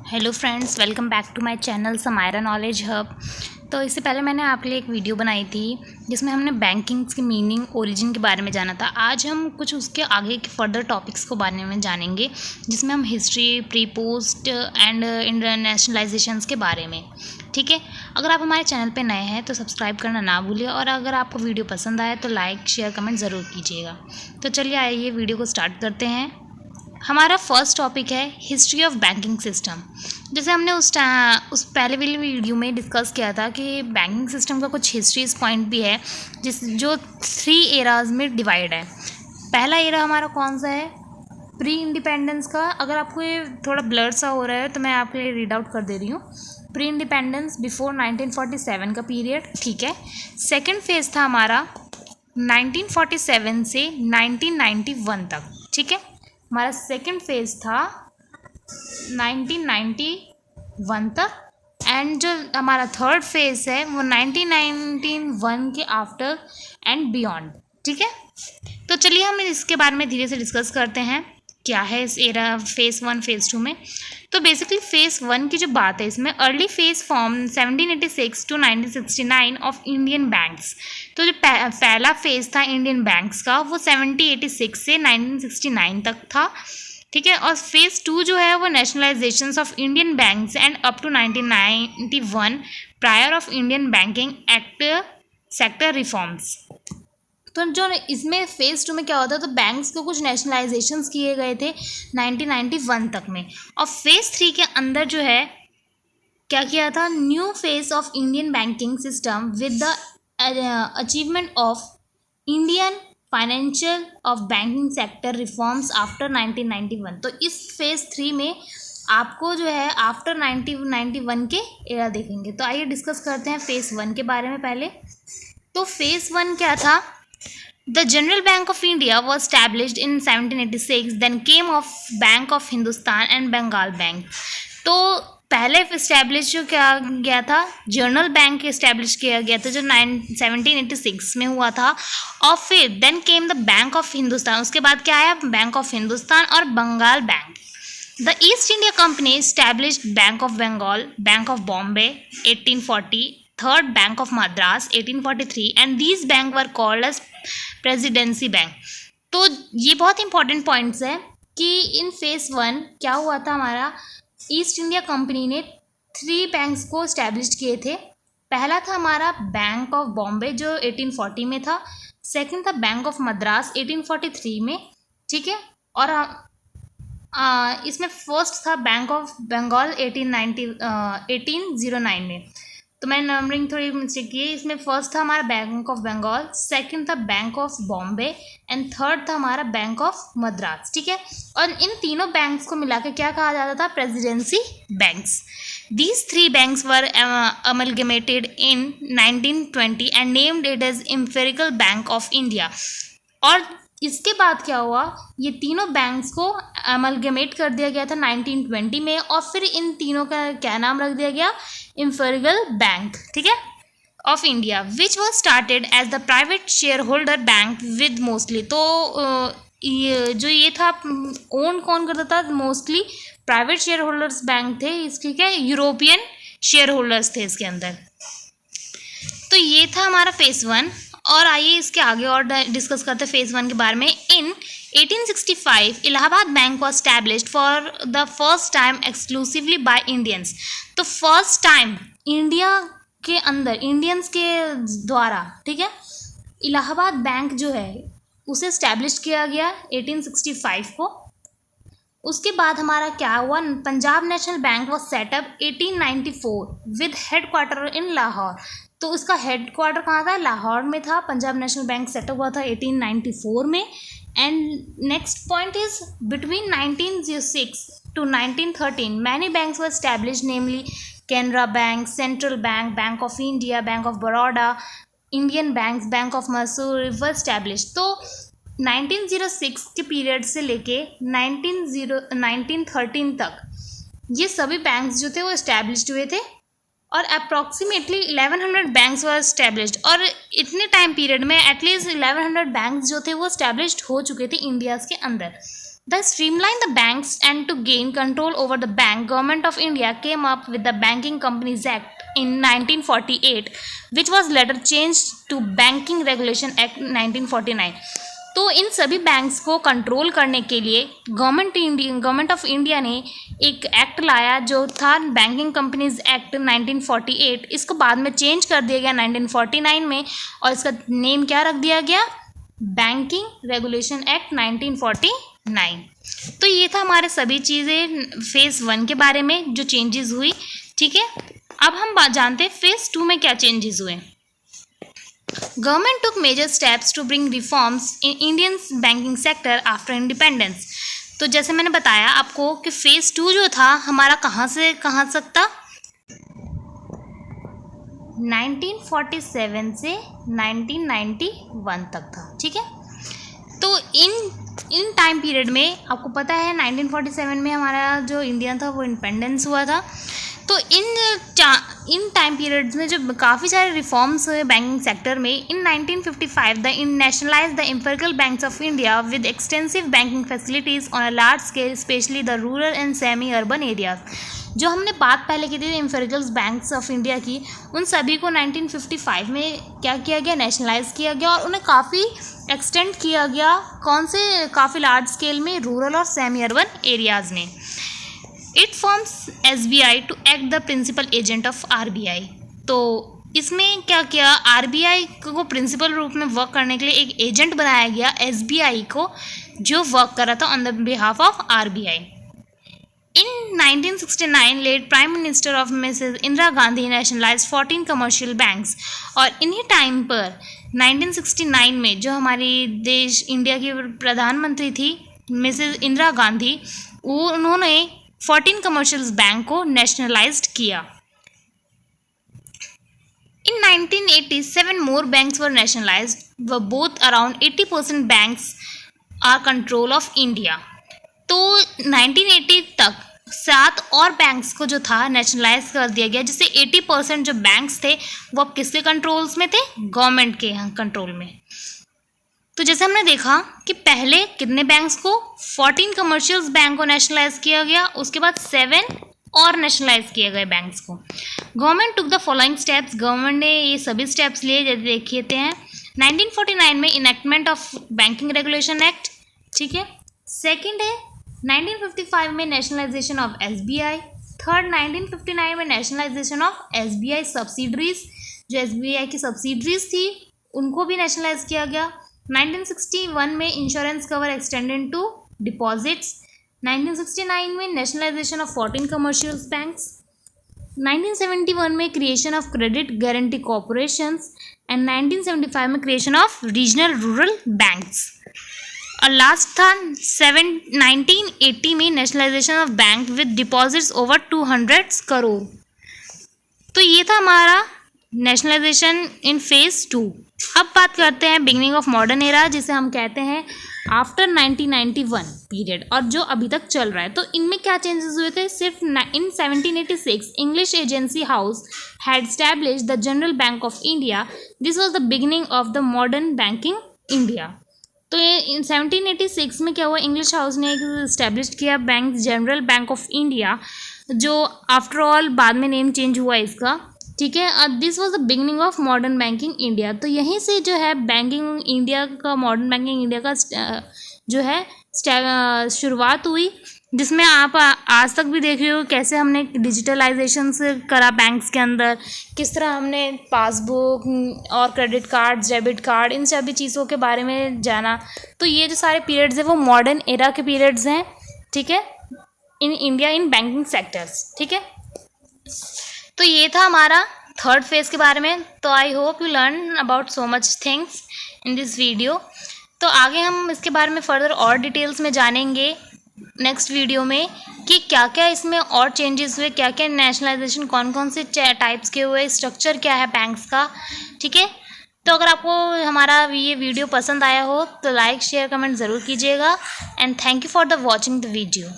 Hello friends, welcome back to my channel Samaira knowledge hub. तो इससे पहले मैंने आपके लिए एक वीडियो बनाई थी जिसमें हमने बैंकिंग की मीनिंग, ओरिजिन के बारे में जाना था। आज हम कुछ उसके आगे के फर्दर टॉपिक्स को बारे में जानेंगे, जिसमें हम हिस्ट्री, प्री पोस्ट एंड इंटरनेशनलाइजेशंस के बारे में। ठीक है, अगर आप हमारे चैनल पे नए हैं तो सब्सक्राइब करना ना भूलिए, और अगर आपको वीडियो पसंद आए तो लाइक, शेयर, कमेंट ज़रूर कीजिएगा। तो चलिए आइए वीडियो को स्टार्ट करते हैं। हमारा फर्स्ट टॉपिक है हिस्ट्री ऑफ बैंकिंग सिस्टम। जैसे हमने उस पहले वाली वीडियो में डिस्कस किया था कि बैंकिंग सिस्टम का कुछ हिस्ट्री पॉइंट भी है जो 3 एराज में डिवाइड है। पहला एरा हमारा कौन सा है? प्री इंडिपेंडेंस का। अगर आपको ये थोड़ा ब्लर सा हो रहा है तो मैं आपके लिए रीड आउट कर दे रही हूँ। प्री इंडिपेंडेंस बिफोर 1947 का पीरियड। ठीक है। सेकेंड फेज था हमारा 1947 से 1991 तक। ठीक है, हमारा सेकेंड फेज था 1991 तक। एंड जो हमारा थर्ड फेज है वो 1991 के आफ्टर एंड बियॉन्ड। ठीक है, तो चलिए हम इसके बारे में धीरे से डिस्कस करते हैं क्या है इस एरा फेज 1 फेज 2 में। तो बेसिकली फेज 1 की जो बात है, इसमें early phase form 1786 to 1969 of Indian banks. तो जो पहला फेज था इंडियन बैंक्स का वो 1786 से 1969 तक था। ठीक है, और फेज 2 जो है वो nationalisation of Indian banks and up to 1991 prior of Indian banking act sector reforms. तो जो इसमें फेज 2 में क्या होता है, तो बैंक्स को कुछ नेशनलाइजेशंस किए गए थे 1991 तक में। और फेज 3 के अंदर जो है क्या किया था, new phase of Indian banking system with the achievement of Indian financial of banking sector reforms after 1991। तो इस फेज 3 में आपको जो है आफ्टर 1991 के एरा देखेंगे। तो आइए डिस्कस करते हैं फेज 1 के बारे में पहले। तो फेज 1 क्या था? The General Bank of India was established in 1786. Then came of Bank of Hindustan and Bengal Bank. तो पहले इस्टेब्लिश जो किया गया था, जनरल बैंक इस्टेब्लिश किया गया था जो 1786 में हुआ था। और फिर then came the bank of Hindustan. उसके बाद क्या आया? बैंक ऑफ हिंदुस्तान और Bengal bank. The East India Company established bank of Bengal, bank of Bombay 1840, third bank of Madras 1843, and these bank were called as presidency bank. तो ये बहुत इंपॉर्टेंट पॉइंट्स है कि इन फेज 1 क्या हुआ था, हमारा ईस्ट इंडिया कंपनी ने 3 बैंक्स को इस्टेब्लिश किए थे। पहला था हमारा बैंक ऑफ बॉम्बे जो 1840 में था। सेकंड था बैंक ऑफ मद्रास 1843 में। ठीक है, और इसमें फर्स्ट था बैंक ऑफ बंगाल 1809 में। तो मैंने नंबरिंग थोड़ी मिस्टेक की है। इसमें फर्स्ट था हमारा बैंक ऑफ बंगाल, सेकंड था bank of Bombay, and third था हमारा बैंक ऑफ मद्रास। ठीक है, और इन तीनों बैंक्स को मिलाकर क्या कहा जाता था? Presidency banks. These 3 banks were amalgamated in 1920 and named it as imperial bank of India. और इसके बाद क्या हुआ, ये तीनों बैंक्स को अमलगमेट कर दिया गया था 1920 में, और फिर इन तीनों का क्या नाम रख दिया गया? Imperial bank. ठीक है, of India, which was started as the private share holder bank with mostly. तो ये था, ओन कौन करता था? Mostly private share holders bank थे इसके। क्या? यूरोपियन शेयर होल्डर्स थे इसके अंदर। तो ये था हमारा फेज 1। और आइए इसके आगे और डिस्कस करते हैं फेज 1 के बारे में। इन 1865 Allahabad bank was established for the first time exclusively by Indians. तो फर्स्ट टाइम इंडिया के अंदर इंडियंस के द्वारा, ठीक है, इलाहाबाद बैंक जो है उसे इस्टेब्लिश किया गया 1865 को। उसके बाद हमारा क्या हुआ? Punjab national bank was setup 1894 with headquarter in Lahore. तो उसका हेडक्वार्टर कहाँ था? लाहौर में था। पंजाब नेशनल बैंक सेटअप हुआ था 1894 में। And next point is between 1906 to 1913 many banks were established, namely Canara Bank, Central Bank, Bank of India, Bank of Baroda, Indian Banks, Bank of Mysore were established। तो 1906 के period से लेके 1913 तक ये सभी बैंक्स जो थे वो इस्टेब्लिश्ड हुए थे, और अप्रॉक्सीमेटली 1100 बैंक्स वर इस्टेब्लिश्ड। और इतने टाइम पीरियड में एटलीस्ट 1100 बैंक्स जो थे वो इस्टेब्लिश्ड हो चुके थे इंडिया के अंदर। The streamline the banks and to gain control over the bank, Government of India came up with the Banking Companies Act in 1948, which was later changed to Banking Regulation Act 1949. तो इन सभी banks को control करने के लिए government of India ने एक act लाया जो था बैंकिंग कंपनीज एक्ट 1948। इसको बाद में चेंज कर दिया गया 1949 में, और इसका नेम क्या रख दिया गया, बैंकिंग रेगुलेशन एक्ट 1949। तो ये था हमारे सभी चीज़ें फेज़ 1 के बारे में जो चेंजेस हुई। ठीक है, अब हम जानते हैं फेज़ 2 में क्या चेंजेस हुए। Government took major steps to bring reforms in Indian banking sector after independence। तो जैसे मैंने बताया आपको कि फेज़ 2 जो था हमारा कहाँ से कहाँ तक था, 1947 से 1991 तक था। ठीक है, तो इन टाइम पीरियड में आपको पता है 1947 में हमारा जो इंडिया था वो इंडिपेंडेंस हुआ था। तो इन टाइम पीरियड्स में जो काफ़ी सारे रिफॉर्म्स हुए बैंकिंग सेक्टर में। इन 1955 the nationalise the empirical banks of India with extensive banking facilities on a large scale, specially the rural and semi urban areas. जो हमने बात पहले की थी एम्पिरिकल बैंक्स ऑफ इंडिया की, उन सभी को 1955 में क्या किया गया, नेशनलाइज किया गया और उन्हें काफ़ी एक्सटेंड किया गया। कौन से, काफ़ी लार्ज स्केल में, रूरल और सेमी अर्बन एरियाज़ में। It forms SBI to act the principal agent of RBI। तो इसमें क्या किया, RBI को प्रिंसिपल रूप में वर्क करने के लिए एक एजेंट बनाया गया SBI को, जो वर्क कर रहा था on the behalf of RBI। In 1969 late prime minister of Mrs Indira Gandhi nationalise 14 commercial banks. और इन्हीं टाइम पर 1969 में जो हमारी देश इंडिया की प्रधानमंत्री थी मिसेस इंदिरा गांधी, उन्होंने 14 कमर्शियल बैंक को नेशनलाइज्ड किया। In 1987 more banks were nationalized, were both around 80% banks are control of India। तो 1980 तक 7 और बैंक्स को जो था नेशनलाइज कर दिया गया, जिससे 80% जो बैंक्स थे वो अब किसके कंट्रोल्स में थे, गवर्नमेंट के यहाँ कंट्रोल में। तो जैसे हमने देखा कि पहले कितने बैंक्स को, 14 कमर्शियल बैंक को नेशनलाइज किया गया, उसके बाद 7 और नेशनलाइज किए गए बैंक्स को। Government took the following steps, government ने ये सभी स्टेप्स लिए, जैसे देखते हैं 1949 में enactment of banking regulation act. ठीक है, सेकंड है 1955 में नेशनलाइजेशन ऑफ SBI। थर्ड 1959 में नेशनलाइजेशन ऑफ SBI सब्सिडरीज, जो SBI की सब्सिडरीज थी उनको भी नेशनलाइज किया गया। 1961 में insurance cover extended to deposits. 1969 में नेशनलाइजेशन ऑफ 14 कमर्शियल बैंक्स। 1971 में creation of credit guarantee corporations and 1975 में creation of regional rural banks. और लास्ट था 1980 में nationalisation of bank with deposits over 200 crore. तो ये था हमारा नेशनलाइजेशन इन फेज़ 2। अब बात करते हैं बिगनिंग ऑफ मॉडर्न एरा, जिसे हम कहते हैं आफ्टर 1991 पीरियड, और जो अभी तक चल रहा है। तो इनमें क्या चेंजेस हुए थे, सिर्फ इन 1786 English agency house had established the general bank of India. This was the beginning of the modern banking India. तो ये 1786 में क्या हुआ, इंग्लिश हाउस ने इस्टेब्लिश किया bank, general bank of India, जो आफ्टर ऑल बाद में नेम चेंज हुआ इसका। ठीक है, this was the beginning of modern banking India. तो यहीं से जो है बैंकिंग इंडिया का, मॉडर्न बैंकिंग इंडिया का जो है शुरुआत हुई, जिसमें आप आज तक भी देख रहे हो कैसे हमने डिजिटलाइजेशन से करा बैंक्स के अंदर, किस तरह हमने पासबुक और क्रेडिट कार्ड, डेबिट कार्ड, इन सभी चीज़ों के बारे में जाना। तो ये जो सारे पीरियड्स हैं वो मॉडर्न एरा के पीरियड्स हैं। ठीक है, in India in banking sectors. ठीक है, तो ये था हमारा थर्ड फेज़ के बारे में। तो I hope you learn about so much things in this video. तो आगे हम इसके बारे में फर्दर और डिटेल्स में जानेंगे नेक्स्ट वीडियो में कि क्या क्या इसमें और चेंजेस हुए, क्या क्या नेशनलाइजेशन, कौन कौन से टाइप्स के हुए, स्ट्रक्चर क्या है बैंक्स का। ठीक है, तो अगर आपको हमारा ये वीडियो पसंद आया हो तो लाइक शेयर कमेंट ज़रूर कीजिएगा। And thank you for the watching the video.